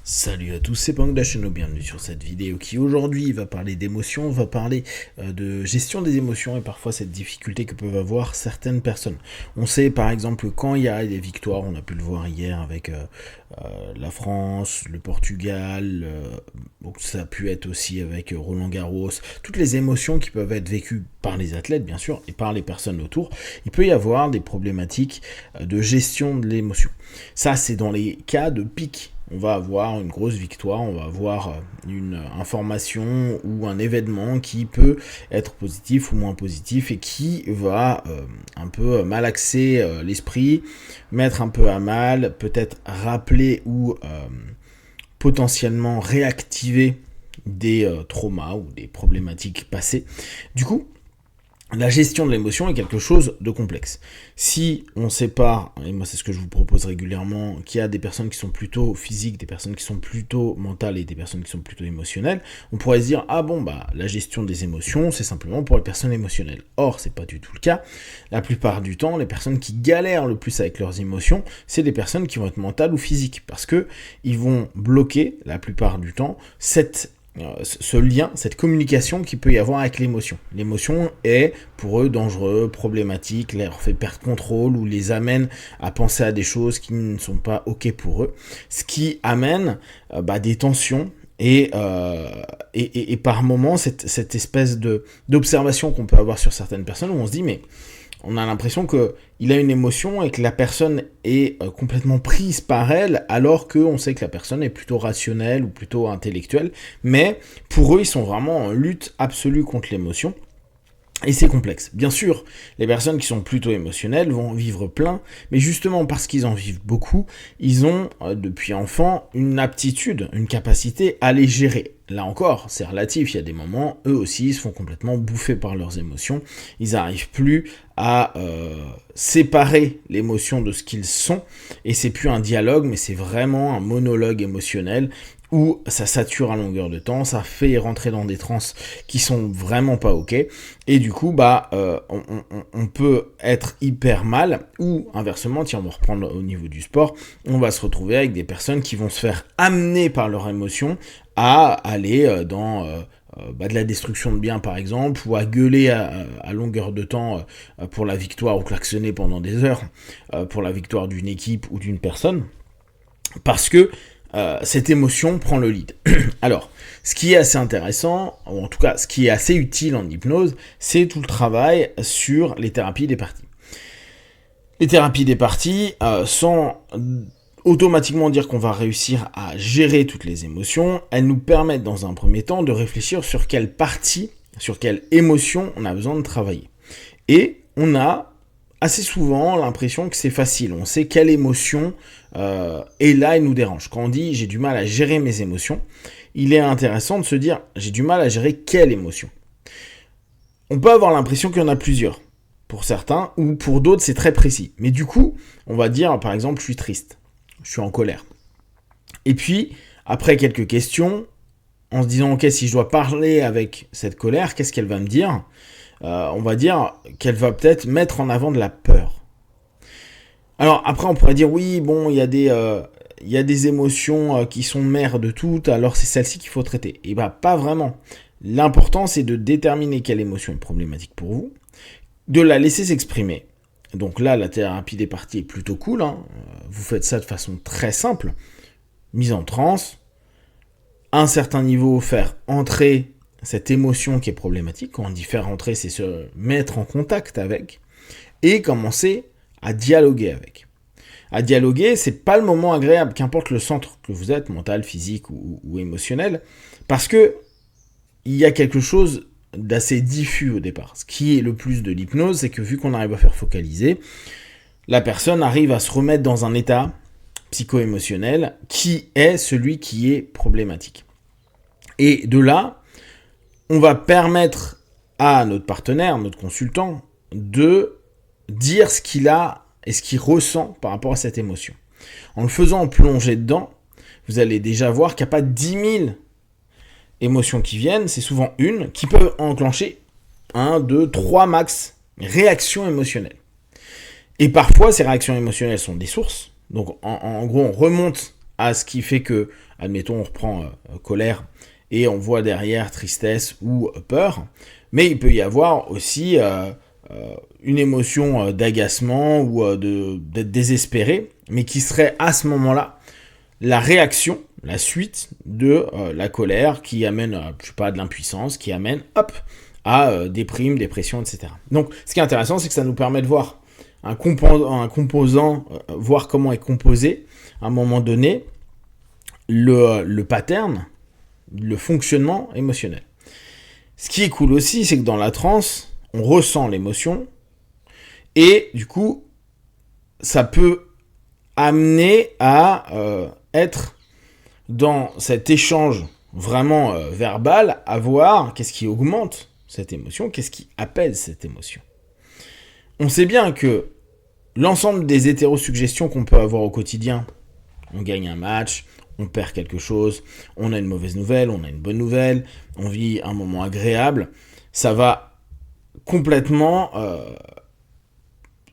Salut à tous, c'est Pang de la chaîne, bienvenue sur cette vidéo qui aujourd'hui va parler d'émotions, va parler de gestion des émotions et parfois cette difficulté que peuvent avoir certaines personnes. On sait par exemple quand il y a des victoires, on a pu le voir hier avec la France, le Portugal, donc ça a pu être aussi avec Roland Garros, toutes les émotions qui peuvent être vécues par les athlètes bien sûr et par les personnes autour, il peut y avoir des problématiques de gestion de l'émotion. Ça c'est dans les cas de pic. On va avoir une grosse victoire, on va avoir une information ou un événement qui peut être positif ou moins positif et qui va un peu malaxer l'esprit, mettre un peu à mal, peut-être rappeler ou potentiellement réactiver des traumas ou des problématiques passées. Du coup, la gestion de l'émotion est quelque chose de complexe. Si on sépare, et moi c'est ce que je vous propose régulièrement, qu'il y a des personnes qui sont plutôt physiques, des personnes qui sont plutôt mentales et des personnes qui sont plutôt émotionnelles, on pourrait se dire, ah bon, bah la gestion des émotions, c'est simplement pour les personnes émotionnelles. Or, c'est pas du tout le cas. La plupart du temps, les personnes qui galèrent le plus avec leurs émotions, c'est des personnes qui vont être mentales ou physiques, parce que ils vont bloquer, la plupart du temps, ce lien, cette communication qu'il peut y avoir avec l'émotion. L'émotion est pour eux dangereux, problématique, leur fait perdre contrôle ou les amène à penser à des choses qui ne sont pas ok pour eux, ce qui amène des tensions et par moments cette espèce d'observation qu'on peut avoir sur certaines personnes où on se dit mais on a l'impression qu'il a une émotion et que la personne est complètement prise par elle, alors qu'on sait que la personne est plutôt rationnelle ou plutôt intellectuelle. Mais pour eux, ils sont vraiment en lutte absolue contre l'émotion. Et c'est complexe. Bien sûr, les personnes qui sont plutôt émotionnelles vont en vivre plein, mais justement parce qu'ils en vivent beaucoup, ils ont, depuis enfant, une aptitude, une capacité à les gérer. Là encore, c'est relatif, il y a des moments, eux aussi, ils se font complètement bouffer par leurs émotions, ils n'arrivent plus à séparer l'émotion de ce qu'ils sont, et c'est plus un dialogue, mais c'est vraiment un monologue émotionnel, où ça sature à longueur de temps, ça fait rentrer dans des transes qui sont vraiment pas ok, et du coup on peut être hyper mal, ou inversement, tiens on va reprendre au niveau du sport, on va se retrouver avec des personnes qui vont se faire amener par leur émotion à aller dans de la destruction de biens par exemple, ou à gueuler à longueur de temps pour la victoire, ou klaxonner pendant des heures pour la victoire d'une équipe ou d'une personne, parce que cette émotion prend le lead. Alors, ce qui est assez intéressant, ou en tout cas ce qui est assez utile en hypnose, c'est tout le travail sur les thérapies des parties. Les thérapies des parties, sans automatiquement dire qu'on va réussir à gérer toutes les émotions, elles nous permettent dans un premier temps de réfléchir sur quelle partie, sur quelle émotion on a besoin de travailler. Et on a assez souvent l'impression que c'est facile, on sait quelle émotion est là et nous dérange. Quand on dit j'ai du mal à gérer mes émotions, il est intéressant de se dire j'ai du mal à gérer quelle émotion. On peut avoir l'impression qu'il y en a plusieurs, pour certains, ou pour d'autres c'est très précis. Mais du coup, on va dire par exemple je suis triste, je suis en colère. Et puis, après quelques questions, en se disant ok, si je dois parler avec cette colère, qu'est-ce qu'elle va me dire ? On va dire qu'elle va peut-être mettre en avant de la peur. Alors après on pourrait dire oui, bon, il y a des émotions qui sont mères de toutes, alors c'est celle-ci qu'il faut traiter. Et pas vraiment. L'important c'est de déterminer quelle émotion est problématique pour vous, de la laisser s'exprimer. Donc là la thérapie des parties est plutôt cool, hein. Vous faites ça de façon très simple, mise en transe, à un certain niveau faire entrer cette émotion qui est problématique. Quand on dit faire entrer, c'est se mettre en contact avec et commencer à dialoguer avec. À dialoguer, c'est pas le moment agréable, qu'importe le centre que vous êtes, mental, physique ou émotionnel, parce que il y a quelque chose d'assez diffus au départ. Ce qui est le plus de l'hypnose, c'est que vu qu'on arrive à faire focaliser, la personne arrive à se remettre dans un état psycho-émotionnel qui est celui qui est problématique. Et de là, on va permettre à notre partenaire, notre consultant, de dire ce qu'il a et ce qu'il ressent par rapport à cette émotion. En le faisant plonger dedans, vous allez déjà voir qu'il n'y a pas 10 000 émotions qui viennent, c'est souvent une qui peut enclencher 1, 2, 3 max réactions émotionnelles. Et parfois, ces réactions émotionnelles sont des sources. Donc, en gros, on remonte à ce qui fait que, admettons, on reprend colère et on voit derrière tristesse ou peur, mais il peut y avoir aussi une émotion d'agacement ou d'être désespéré, mais qui serait à ce moment-là la réaction, la suite de la colère qui amène, je sais pas, de l'impuissance, qui amène, à déprime, dépression, etc. Donc, ce qui est intéressant, c'est que ça nous permet de voir un composant, voir comment est composé, à un moment donné, le pattern, le fonctionnement émotionnel. Ce qui est cool aussi, c'est que dans la transe, on ressent l'émotion, et du coup, ça peut amener à être dans cet échange vraiment verbal, à voir qu'est-ce qui augmente cette émotion, qu'est-ce qui apaise cette émotion. On sait bien que l'ensemble des hétérosuggestions qu'on peut avoir au quotidien, on gagne un match, on perd quelque chose, on a une mauvaise nouvelle, on a une bonne nouvelle, on vit un moment agréable, ça va complètement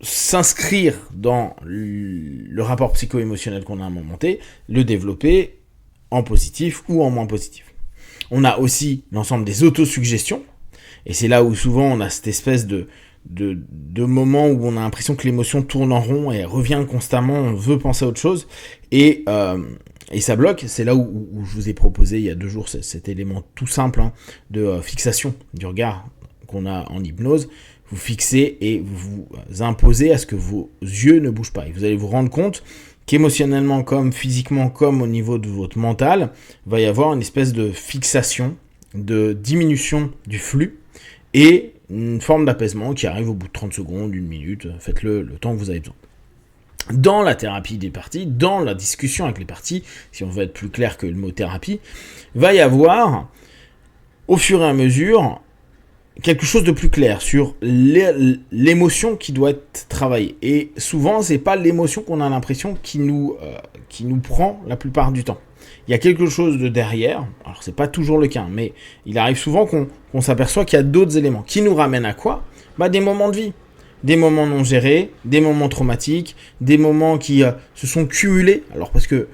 s'inscrire dans le rapport psycho-émotionnel qu'on a à un moment T, le développer en positif ou en moins positif. On a aussi l'ensemble des autosuggestions, et c'est là où souvent on a cette espèce de moments où on a l'impression que l'émotion tourne en rond et revient constamment, on veut penser à autre chose, et ça bloque. C'est là où je vous ai proposé il y a 2 jours cet élément tout simple de fixation du regard qu'on a en hypnose. Vous fixez et vous imposez à ce que vos yeux ne bougent pas. Et vous allez vous rendre compte qu'émotionnellement, comme physiquement, comme au niveau de votre mental, va y avoir une espèce de fixation, de diminution du flux et une forme d'apaisement qui arrive au bout de 30 secondes, 1 minute, faites-le le temps que vous avez besoin. Dans la thérapie des parties, dans la discussion avec les parties, si on veut être plus clair que le mot thérapie, va y avoir, au fur et à mesure, quelque chose de plus clair sur l'émotion qui doit être travaillée. Et souvent, c'est pas l'émotion qu'on a l'impression qui nous prend la plupart du temps. Il y a quelque chose de derrière, alors c'est pas toujours le cas, mais il arrive souvent qu'on s'aperçoit qu'il y a d'autres éléments qui nous ramènent à quoi ? Des moments de vie, des moments non gérés, des moments traumatiques, des moments qui se sont cumulés. Alors parce que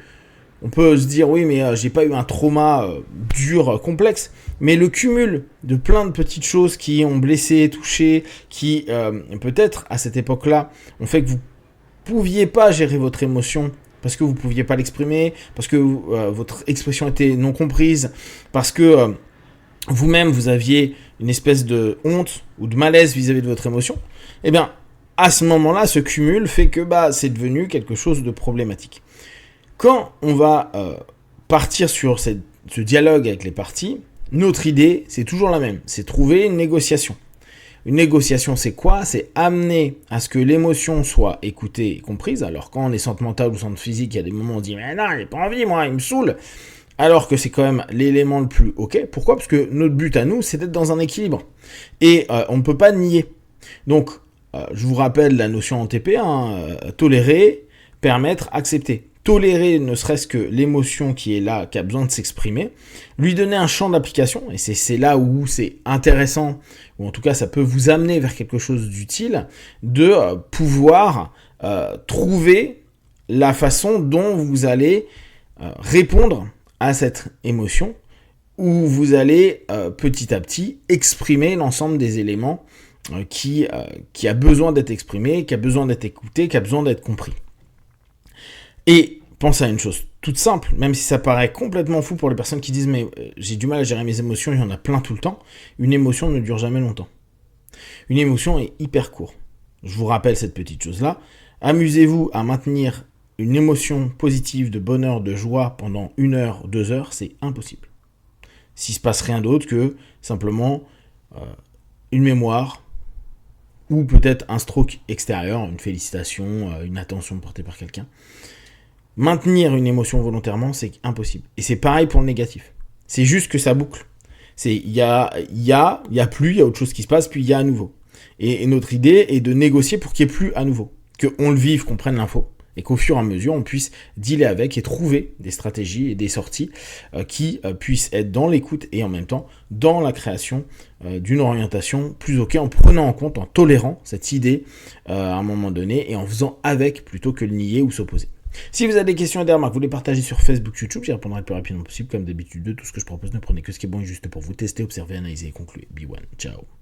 on peut se dire oui mais j'ai pas eu un trauma dur, complexe, mais le cumul de plein de petites choses qui ont blessé, touché, qui peut-être à cette époque-là ont fait que vous pouviez pas gérer votre émotion parce que vous pouviez pas l'exprimer, parce que votre expression était non comprise, parce que vous-même vous aviez une espèce de honte ou de malaise vis-à-vis de votre émotion, eh bien à ce moment-là, ce cumul fait que c'est devenu quelque chose de problématique. Quand on va partir sur ce dialogue avec les parties, notre idée, c'est toujours la même, c'est trouver une négociation. Une négociation, c'est quoi ? C'est amener à ce que l'émotion soit écoutée et comprise. Alors quand on est centre mental ou centre physique, il y a des moments où on dit « Mais non, j'ai pas envie, moi, il me saoule !» Alors que c'est quand même l'élément le plus OK. Pourquoi ? Parce que notre but à nous, c'est d'être dans un équilibre. Et on ne peut pas nier. Donc, je vous rappelle la notion en TP, tolérer, permettre, accepter. Tolérer ne serait-ce que l'émotion qui est là, qui a besoin de s'exprimer, lui donner un champ d'application, et c'est là où c'est intéressant, ou en tout cas ça peut vous amener vers quelque chose d'utile, de pouvoir trouver la façon dont vous allez répondre à cette émotion, où vous allez petit à petit exprimer l'ensemble des éléments qui a besoin d'être exprimé, qui a besoin d'être écouté, qui a besoin d'être compris. Et pensez à une chose toute simple, même si ça paraît complètement fou pour les personnes qui disent « mais j'ai du mal à gérer mes émotions, il y en a plein tout le temps », une émotion ne dure jamais longtemps. Une émotion est hyper courte. Je vous rappelle cette petite chose-là. Amusez-vous à maintenir une émotion positive de bonheur, de joie pendant 1 heure, 2 heures, c'est impossible. S'il ne se passe rien d'autre que simplement une mémoire ou peut-être un stroke extérieur, une félicitation, une attention portée par quelqu'un. Maintenir une émotion volontairement, c'est impossible. Et c'est pareil pour le négatif. C'est juste que ça boucle. Il y a plus, il y a autre chose qui se passe, puis il y a à nouveau. Et notre idée est de négocier pour qu'il n'y ait plus à nouveau. Qu'on le vive, qu'on prenne l'info. Et qu'au fur et à mesure, on puisse dealer avec et trouver des stratégies et des sorties qui puissent être dans l'écoute et en même temps dans la création d'une orientation plus OK, en prenant en compte, en tolérant cette idée à un moment donné et en faisant avec plutôt que le nier ou s'opposer. Si vous avez des questions et des remarques, vous les partagez sur Facebook, YouTube, j'y répondrai le plus rapidement possible. Comme d'habitude, de tout ce que je propose, ne prenez que ce qui est bon et juste pour vous. Tester, observer, analyser et conclure. Be one. Ciao.